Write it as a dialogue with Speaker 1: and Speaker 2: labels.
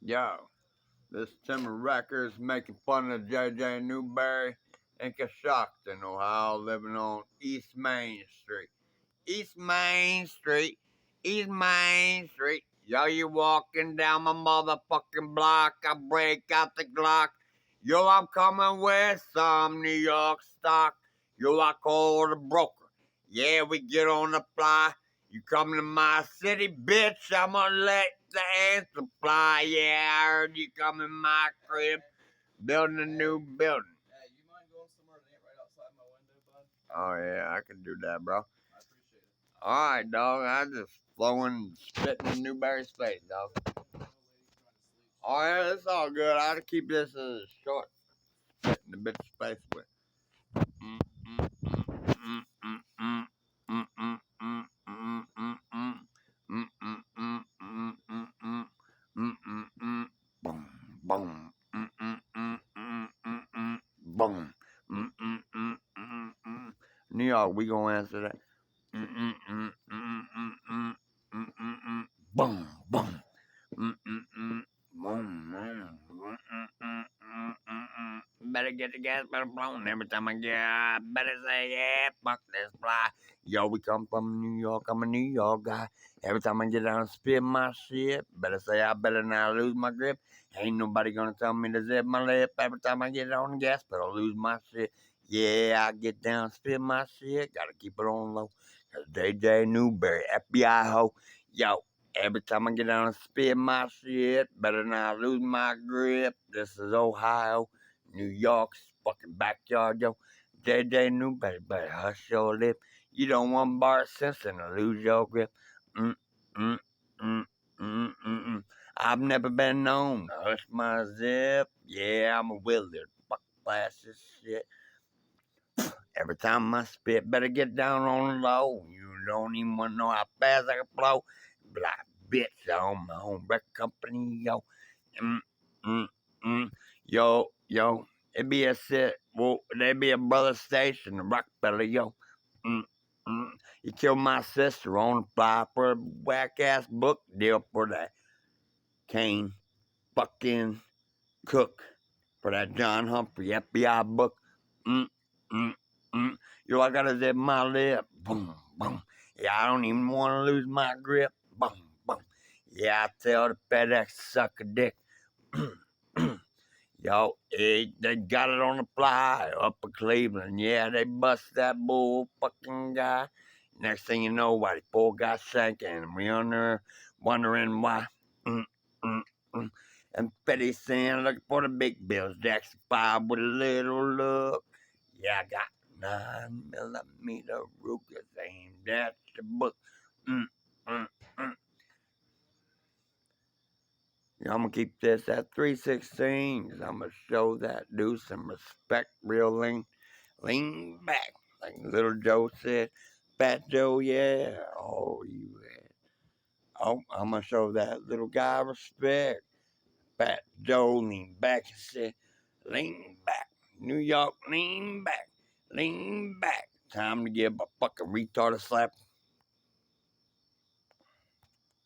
Speaker 1: Yo, this Timber Wrecker's making fun of JJ Newberry in Coshocton, Ohio, living on East Main Street. East Main Street, East Main Street. Yo, you walking down my motherfucking block, I break out the Glock. Yo, I'm coming with some New York stock. Yo, I call the broker. Yeah, we get on the fly. You come to my city, bitch, I'ma let the answer fly. Yeah, I heard you come in my crib, building a new building.
Speaker 2: Hey, you mind going somewhere that ain't right outside my window, bud?
Speaker 1: Oh, yeah, I can do that, bro.
Speaker 2: I appreciate it.
Speaker 1: All right, dog. I just flowing, spitting in Newberry's face, dog. All right, it's all good. I'll keep this short, spitting the bitch's face with. Boom, boom, boom. New York, we gonna answer that. Boom, boom. Better get the gas better blown every time I get out. Better say, yeah, fuck this fly. Yo, we come from New York. I'm a New York guy. Every time I get down and spit my shit, better say I better not lose my grip. Ain't nobody gonna tell me to zip my lip. Every time I get on the gas, better lose my shit. Yeah, I get down and spit my shit. Gotta keep it on low. Cause JJ Newberry, FBI ho. Yo, every time I get down and spit my shit, better not lose my grip. This is Ohio, New York's fucking backyard, yo. JJ Newberry, better hush your lip. You don't want bar sense and lose your grip. Mm, mm, mm, mm, mm, mm. I've never been known to hush my zip. Yeah, I'm a wizard. Fuck flashes shit. Every time I spit, better get down on the low. You don't even want to know how fast I can blow. Black bitch, I own my own record company, yo. Mm, mm, mm. Yo, it be a sit. Well, there be a brother station, a rock fella, yo. Mm, mm. You killed my sister on the fly for a whack ass book deal for that Kane fucking Cook for that John Humphrey FBI book. Mm, mm, mm. Yo, I gotta zip my lip. Boom, boom. Yeah, I don't even want to lose my grip. Boom, boom. Yeah, I tell the FedEx suck a dick. Yo, they got it on the fly up in Cleveland. Yeah, they bust that bull fucking guy. Next thing you know, why the poor guy sank and we on there wondering why. Mm, mm, mm. And Petty saying, looking for the big bills. Jackson 5 with a little look. Yeah, I got 9mm Ruger's aimed at the book. Mm, mm, mm. I'm going to keep this at 316. I'm going to show that dude some respect, real lean back. Like Little Joe said, Fat Joe, yeah. Oh, you had. Oh, I'm going to show that little guy respect. Fat Joe leaned back and said, lean back. New York, lean back. Lean back. Time to give a fucking retard a slap